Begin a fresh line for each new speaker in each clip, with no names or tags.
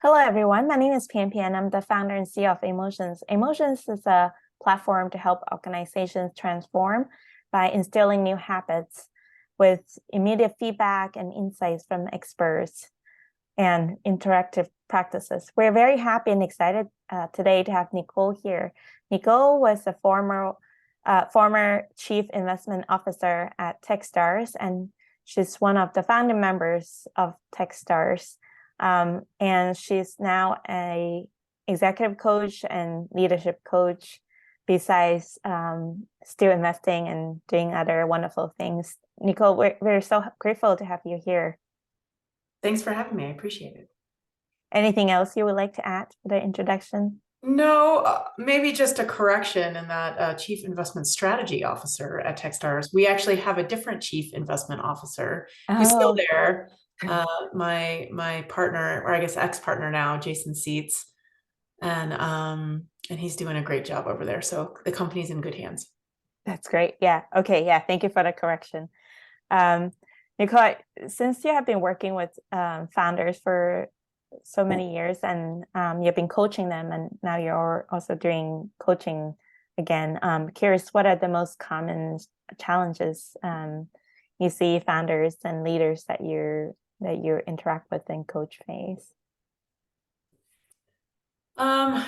Hello, everyone. My name is Pian Pian. I'm the founder and CEO of Amotions. Amotions is a platform to help organizations transform by instilling new habits with immediate feedback and insights from experts and interactive practices. We're very happy and excited today to have Nicole here. Nicole was a former Chief Investment Officer at Techstars, and she's one of the founding members of Techstars. And she's now a executive coach and leadership coach, besides still investing and doing other wonderful things. Nicole, we're so grateful to have you here.
Thanks for having me. I appreciate it.
Anything else you would like to add for the introduction?
No, maybe just a correction in that Chief Investment Strategy Officer at Techstars. We actually have a different Chief Investment Officer. He's still there. My partner, or I guess ex-partner now, Jason Seats, and he's doing a great job over there. So the company's in good hands.
That's great. Yeah. Okay. Yeah. Thank you for the correction. Nicole, since you have been working with founders for so many years, and you've been coaching them, and now you're also doing coaching again, curious, what are the most common challenges you see founders and leaders that you interact with in coach phase?
Oh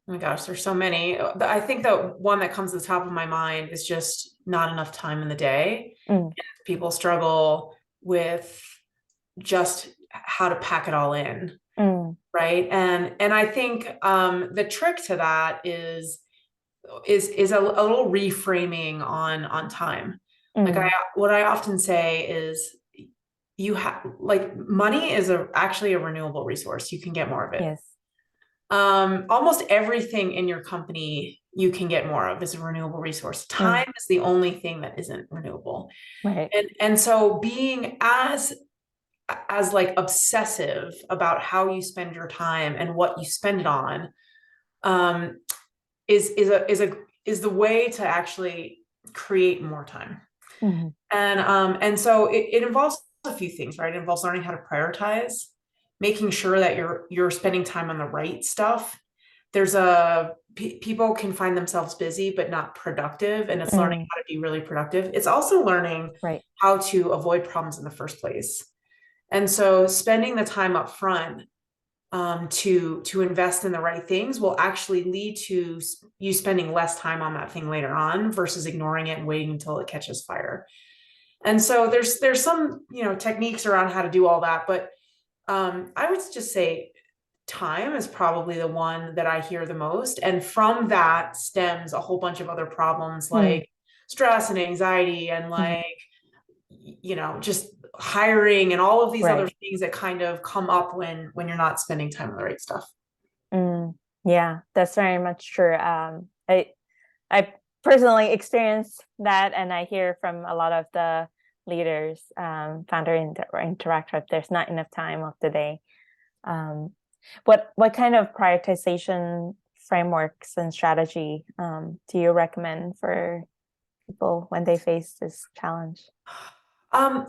my gosh, there's so many. I think the one that comes to the top of my mind is just not enough time in the day. People struggle with just how to pack it all in, right? And I think the trick to that is a little reframing on time. Like what I often say is, you have, like, money is actually a renewable resource. You can get more of it.
Yes.
Almost everything in your company you can get more of is a renewable resource. Time is the only thing that isn't renewable.
Right.
And so being as like obsessive about how you spend your time and what you spend it on is the way to actually create more time. And so it involves a few things, right? It involves learning how to prioritize, making sure that you're spending time on the right stuff. There's people can find themselves busy but not productive, and it's learning how to be really productive. It's also learning how to avoid problems in the first place. And so spending the time up front to invest in the right things will actually lead to you spending less time on that thing later on versus ignoring it and waiting until it catches fire. And so there's some, techniques around how to do all that, but I would just say time is probably the one that I hear the most. And from that stems a whole bunch of other problems like stress and anxiety and just hiring and all of these other things that kind of come up when you're not spending time on the right stuff.
Yeah, that's very much true. I personally experienced that, and I hear from a lot of the leaders, founder interact with, there's not enough time of the day. What kind of prioritization frameworks and strategy do you recommend for people when they face this challenge?
So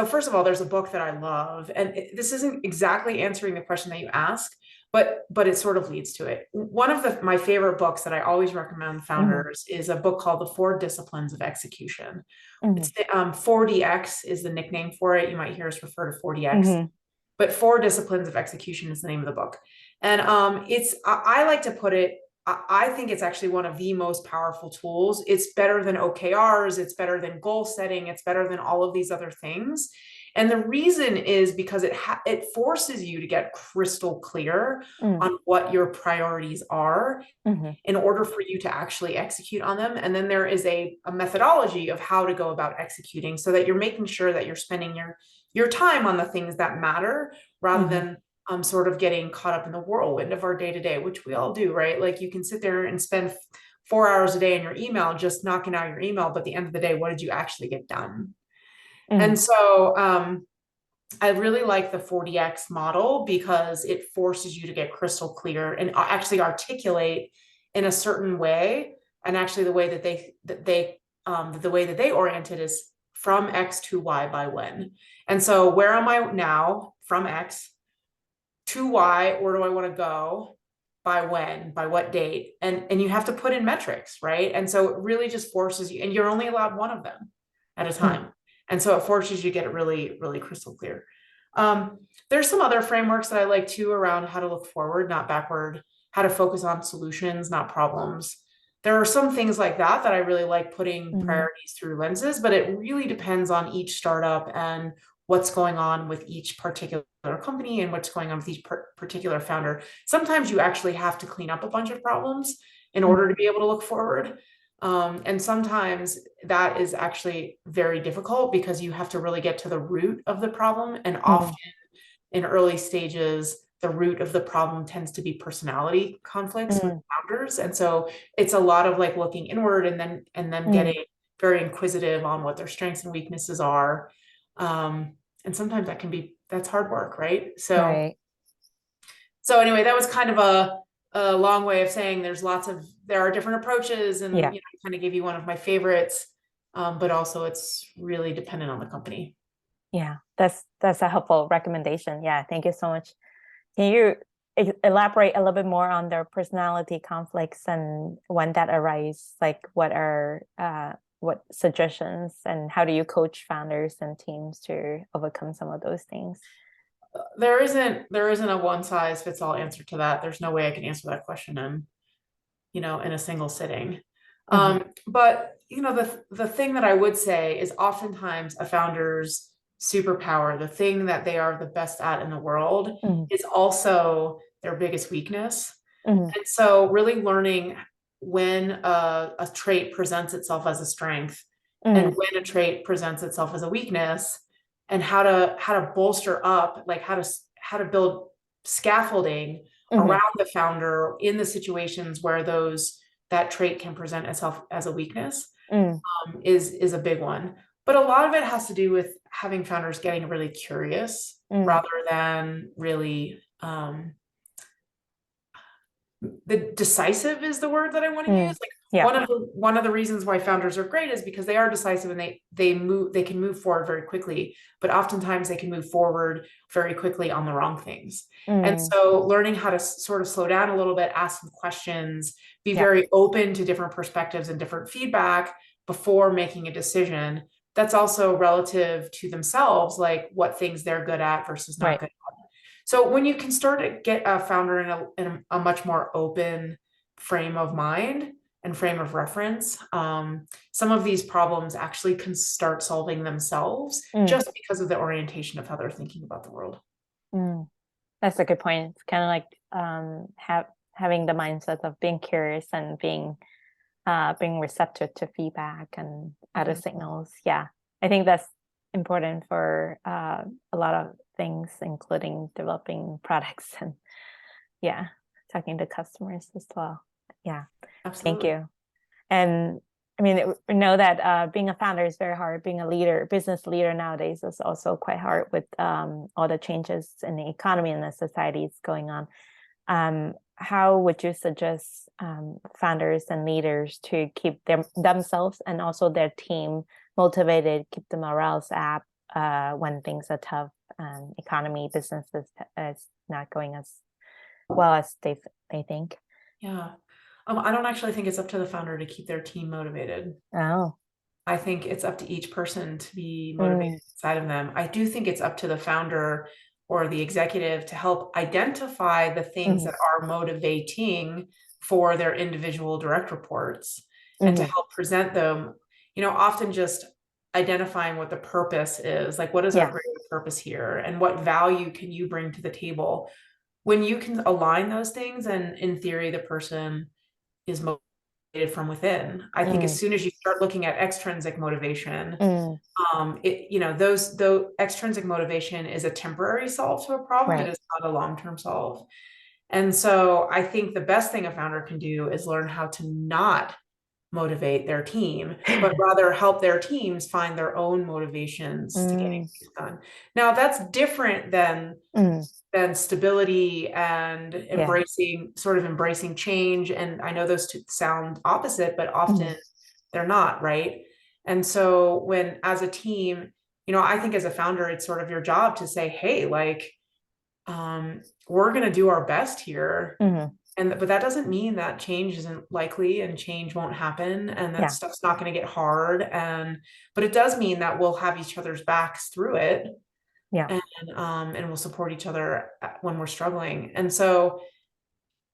first of all, there's a book that I love, and this isn't exactly answering the question that you asked, but it sort of leads to it. One of my favorite books that I always recommend founders is a book called The 4 Disciplines of Execution. It's 4DX is the nickname for it. You might hear us refer to 4DX, but 4 Disciplines of Execution is the name of the book. And I like to put it, I think it's actually one of the most powerful tools. It's better than OKRs. It's better than goal setting. It's better than all of these other things. And the reason is because it forces you to get crystal clear on what your priorities are in order for you to actually execute on them. And then there is a methodology of how to go about executing so that you're making sure that you're spending your time on the things that matter rather than sort of getting caught up in the whirlwind of our day-to-day, which we all do, right? Like, you can sit there and spend 4 hours a day in your email, just knocking out your email, but at the end of the day, what did you actually get done? And so I really like the 4DX model because it forces you to get crystal clear and actually articulate in a certain way. And actually the way that they orient it is from X to Y by when. And so where am I now from X to Y? Where do I want to go? By when, by what date? And you have to put in metrics, right? And so it really just forces you, and you're only allowed one of them at a time. And so it forces you to get it really, really crystal clear. There's some other frameworks that I like too around how to look forward, not backward, how to focus on solutions, not problems. There are some things like that that I really like putting priorities through lenses, but it really depends on each startup and what's going on with each particular company and what's going on with each particular founder. Sometimes you actually have to clean up a bunch of problems in order to be able to look forward. And sometimes that is actually very difficult because you have to really get to the root of the problem. And often in early stages, the root of the problem tends to be personality conflicts with founders. And so it's a lot of like looking inward and then getting very inquisitive on what their strengths and weaknesses are. And sometimes that's hard work, right? So anyway, that was kind of a long way of saying there are different approaches, and I kind of gave you one of my favorites, but also it's really dependent on the company.
Yeah, that's a helpful recommendation. Yeah, thank you so much. Can you elaborate a little bit more on their personality conflicts and when that arise? Like what suggestions and how do you coach founders and teams to overcome some of those things?
There isn't a one size fits all answer to that. There's no way I can answer that question in a single sitting. But the thing that I would say is oftentimes a founder's superpower, the thing that they are the best at in the world, is also their biggest weakness. And so really learning when a trait presents itself as a strength and when a trait presents itself as a weakness, and how to bolster up, like how to build scaffolding around the founder in the situations where that trait can present itself as a weakness, is a big one. But a lot of it has to do with having founders getting really curious rather than really the decisive is the word that I want to use. Like one of the reasons why founders are great is because they are decisive and they can move forward very quickly, but oftentimes they can move forward very quickly on the wrong things. And so learning how to sort of slow down a little bit, ask some questions, be very open to different perspectives and different feedback before making a decision. That's also relative to themselves, like what things they're good at versus not good at. So when you can start to get a founder in a much more open frame of mind and frame of reference, some of these problems actually can start solving themselves just because of the orientation of how they're thinking about the world.
That's a good point. It's kind of like having the mindset of being curious and being receptive to feedback and other signals. Yeah, I think that's important for a lot of things, including developing products and talking to customers as well. Yeah, absolutely. Thank you. And I mean, we know that being a founder is very hard. Being a leader, business leader nowadays is also quite hard with all the changes in the economy and the societies going on. How would you suggest founders and leaders to keep themselves and also their team motivated, keep the morales up when things are tough and economy, businesses is not going as well as they think?
Yeah. I don't actually think it's up to the founder to keep their team motivated.
Oh.
I think it's up to each person to be motivated inside of them. I do think it's up to the founder or the executive to help identify the things that are motivating for their individual direct reports and to help present them, often just identifying what the purpose is, like what is our greater purpose here and what value can you bring to the table. When you can align those things, and in theory, the person is motivated from within. I think as soon as you start looking at extrinsic motivation, though extrinsic motivation is a temporary solve to a problem, it is not a long-term solve. And so I think the best thing a founder can do is learn how to not motivate their team, but rather help their teams find their own motivations to getting things done. Now that's different than stability and embracing change. And I know those two sound opposite, but often they're not, right? And so when, as a team, I think as a founder, it's sort of your job to say, hey, like, we're going to do our best here. But that doesn't mean that change isn't likely and change won't happen and that stuff's not going to get hard. But it does mean that we'll have each other's backs through it.
Yeah.
And we'll support each other when we're struggling. And so,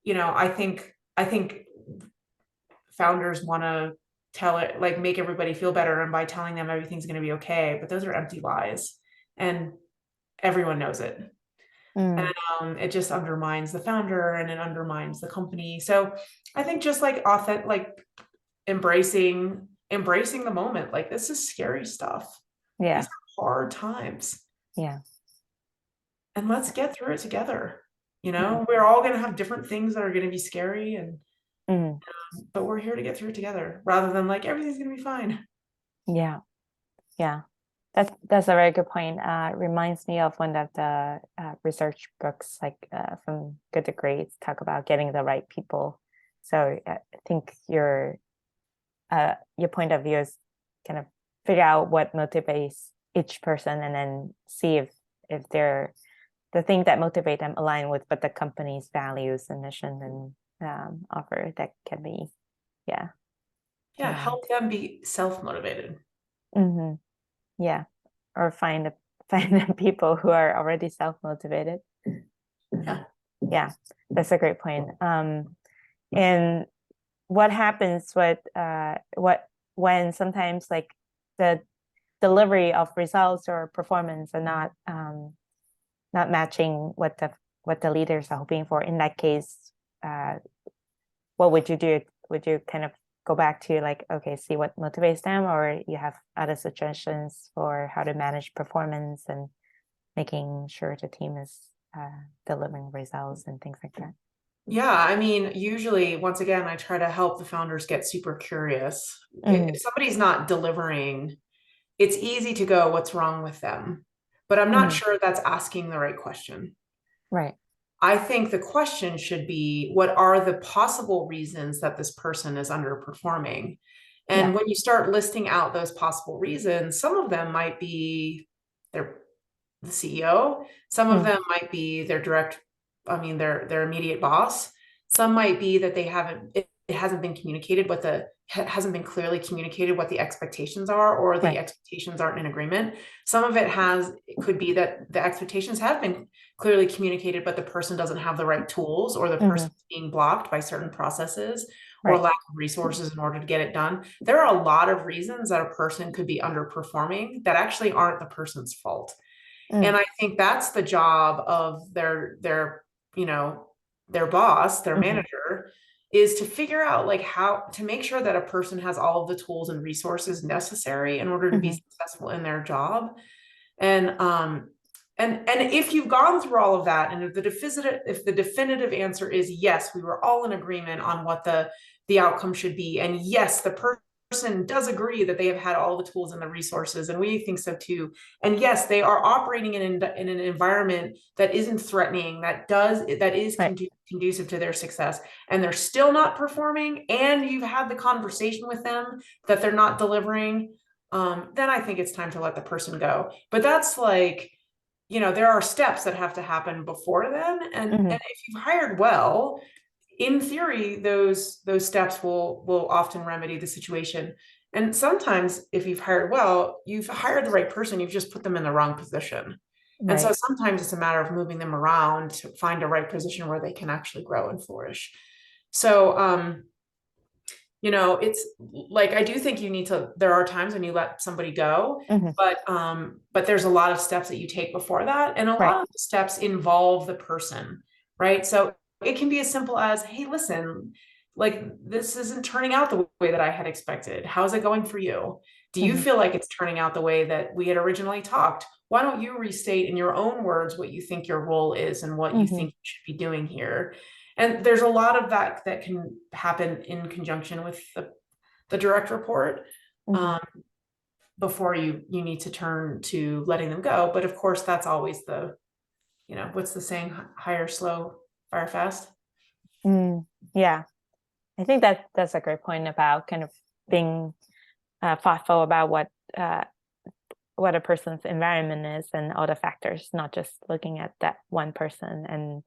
I think founders want to tell it, like, make everybody feel better, and by telling them everything's going to be okay, but those are empty lies, and everyone knows it. And it just undermines the founder and it undermines the company. So I think just like embracing the moment, like, this is scary stuff.
Yeah.
These are hard times.
Yeah.
And let's get through it together. We're all going to have different things that are going to be scary, and but we're here to get through it together, rather than like everything's going to be fine.
Yeah. Yeah. That's a very good point. Reminds me of one of the research books, like from Good to Great, talk about getting the right people. So I think your point of view is kind of figure out what motivates each person, and then see if they're the thing that motivate them align with what the company's values and mission and offer. That can be,
help them be self-motivated.
Yeah, or find the people who are already self-motivated. Yeah, that's a great point. And what happens when sometimes, like, the delivery of results or performance are not matching what the leaders are hoping for? In that case, what would you do? Would you kind of go back to, like, okay, see what motivates them, or you have other suggestions for how to manage performance and making sure the team is delivering results and things like that?
Yeah, I mean, usually, once again, I try to help the founders get super curious. If somebody's not delivering, it's easy to go, what's wrong with them? But I'm not sure that's asking the right question.
Right.
I think the question should be, what are the possible reasons that this person is underperforming? And when you start listing out those possible reasons, some of them might be the CEO, some of them might be their immediate boss. Some might be that it hasn't been communicated hasn't been clearly communicated what the expectations are, or the expectations aren't in agreement. Some of it could be that the expectations have been clearly communicated, but the person doesn't have the right tools, or the person is being blocked by certain processes or lack of resources in order to get it done. There are a lot of reasons that a person could be underperforming that actually aren't the person's fault. And I think that's the job of their boss, their manager, is to figure out, like, how to make sure that a person has all of the tools and resources necessary in order to be successful in their job. And if you've gone through all of that, and if the definitive answer is yes, we were all in agreement on what the outcome should be, and yes, the person does agree that they have had all the tools and the resources, and we think so too, and yes, they are operating in an environment that isn't threatening, that is conducive to their success, and they're still not performing, and you've had the conversation with them that they're not delivering, then I think it's time to let the person go. But that's like, there are steps that have to happen before then. And if you've hired well, in theory, those steps will often remedy the situation. And sometimes if you've hired well, you've hired the right person, you've just put them in the wrong position. And so sometimes it's a matter of moving them around to find a right position where they can actually grow and flourish. So, it's like, I do think there are times when you let somebody go, but there's a lot of steps that you take before that. And a lot of the steps involve the person, right? So it can be as simple as, hey, listen, like, this isn't turning out the way that I had expected. How's it going for you? Do you feel like it's turning out the way that we had originally talked? Why don't you restate in your own words what you think your role is and what you think you should be doing here? And there's a lot of that can happen in conjunction with the direct report before you need to turn to letting them go. But of course, that's always what's the saying? Hire slow, fire fast.
Yeah, I think that's a great point about kind of being thoughtful about what a person's environment is and all the factors, not just looking at that one person and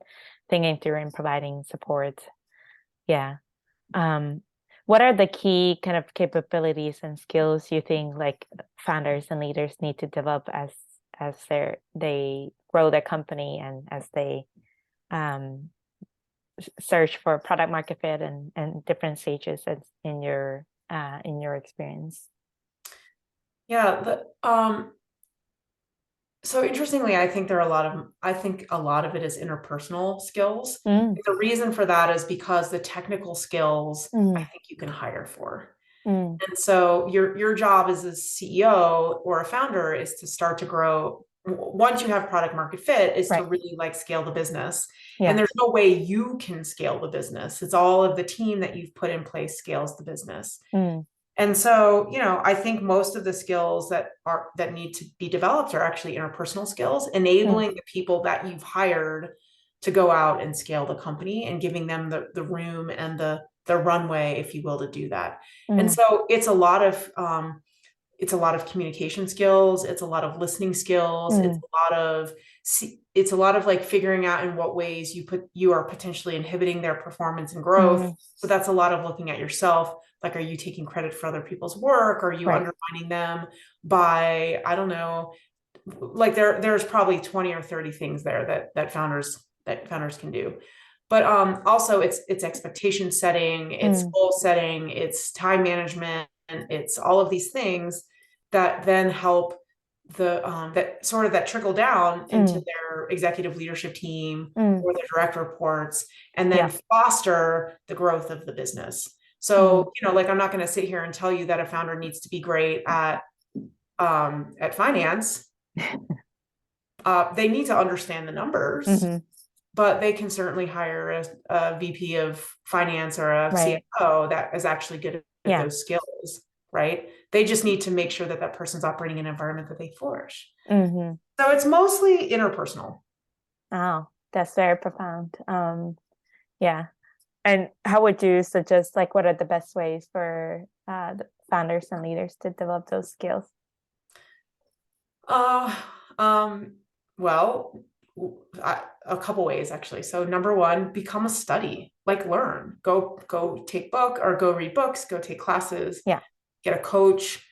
thinking through and providing support. Yeah. What are the key kind of capabilities and skills you think like founders and leaders need to develop as they grow their company and as they search for product market fit and different stages in your experience?
Yeah, so interestingly, I think a lot of it is interpersonal skills.
Mm,
The reason for that is because the technical skills I
mm,
think you can hire for.
mm,
And so your job as a CEO or a founder is to start to grow. Once you have product market fit, is to
right.
really like scale the business. And
Yeah.
there's no way you can scale the business. It's all of the team that you've put in place scales the business.
Mm,
And so, I think most of the skills that need to be developed are actually interpersonal skills,
mm,
enabling the people that you've hired to go out and scale the company and giving them the room and the runway, if you will, to do that. And
mm,
so it's a lot of communication skills, it's a lot of listening skills,
mm,
it's a lot of like figuring out in what ways you are potentially inhibiting their performance and growth. So that's a lot of looking at yourself. Like, are you taking credit for other people's work? Are you
right.
undermining them by, I don't know, like there's probably 20 or 30 things there that founders can do. But also it's expectation setting, it's
Mm,
goal setting, it's time management, and it's all of these things that then help that trickle down into
mm,
their executive leadership team
mm,
or the direct reports, and then
yeah.
foster the growth of the business.
Mm,
So, like, I'm not going to sit here and tell you that a founder needs to be great at finance. They need to understand the numbers,
mm-hmm,
but they can certainly hire a VP of finance or a
right.
CFO that is actually good at
Yeah.
those skills, right? They just need to make sure that that person's operating in an environment that they flourish.
Mm-hmm.
So it's mostly interpersonal.
Oh, that's very profound. Yeah. And how would you suggest, like, what are the best ways for the founders and leaders to develop those skills?
Uh, well, a couple ways actually. So number one, become a study, like learn, go take book or go read books, go take classes,
Yeah.
get a coach,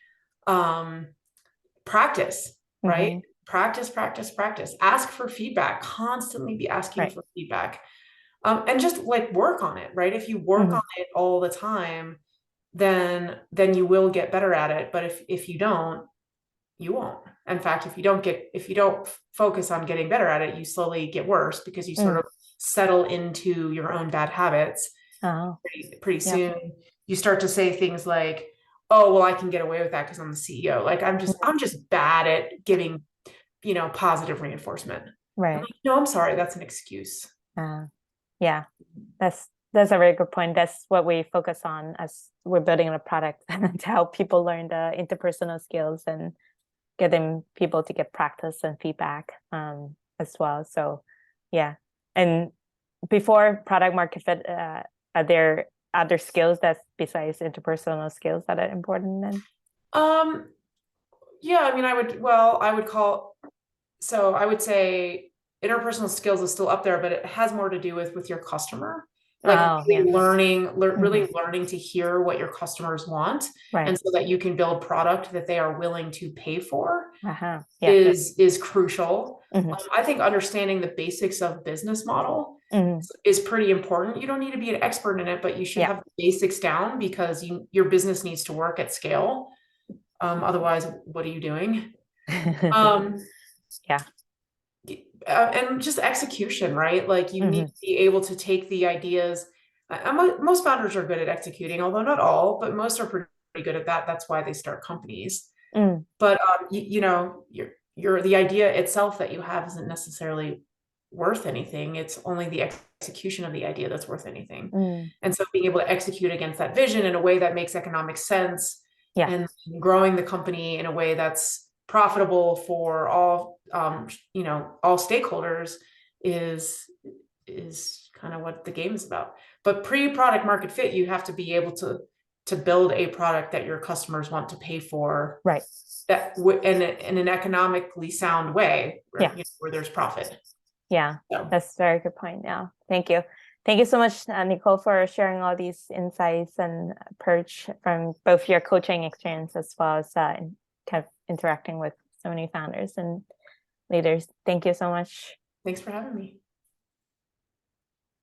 practice, right?
Mm-hmm.
Practice. Ask for feedback. Constantly be asking
Right.
for feedback. And just like work on it, right? If you work
Mm-hmm.
on it all the time, then you will get better at it. But if you don't, you won't. In fact, if you don't focus on getting better at it, you slowly get worse because you sort
Mm.
of settle into your own bad habits.
Oh,
Pretty
yep.
soon you start to say things like, oh, well, I can get away with that because I'm the CEO. Like, I'm just bad at giving, positive reinforcement. I'm
Right.
like, no, I'm sorry, that's an excuse.
Uh, yeah. That's a very good point. That's what we focus on as we're building a product to help people learn the interpersonal skills and getting people to get practice and feedback as well. So yeah. And before product market fit, are there other skills that's besides interpersonal skills that are important then?
Um, yeah, I mean, I would say interpersonal skills is still up there, but it has more to do with your customer, like
Oh, yeah.
really
Mm-hmm.
learning to hear what your customers want,
Right.
and so that you can build product that they are willing to pay for
Uh-huh. Yeah.
is crucial.
Mm-hmm.
I think understanding the basics of business model
Mm-hmm.
is pretty important. You don't need to be an expert in it, but you should
Yeah.
have the basics down because your business needs to work at scale. Otherwise, what are you doing? Um,
Yeah.
and just execution, right? Like, you need
Mm-hmm.
to be able to take the ideas. Most founders are good at executing, although not all, but most are pretty good at that. That's why they start companies.
Mm.
But the idea itself that you have isn't necessarily worth anything. It's only the execution of the idea that's worth anything.
Mm.
And so being able to execute against that vision in a way that makes economic sense,
Yeah.
and growing the company in a way that's profitable for all all stakeholders is kind of what the game is about. But pre-product market fit, you have to be able to to build a product that your customers want to pay for,
Right.
that in an economically sound way, where,
Yeah.
where there's profit.
Yeah,
So,
that's a very good point. Yeah, thank you. Thank you so much, Nicole, for sharing all these insights and approach from both your coaching experience as well as kind of interacting with so many founders and leaders. Thank you so much.
thanks for having me.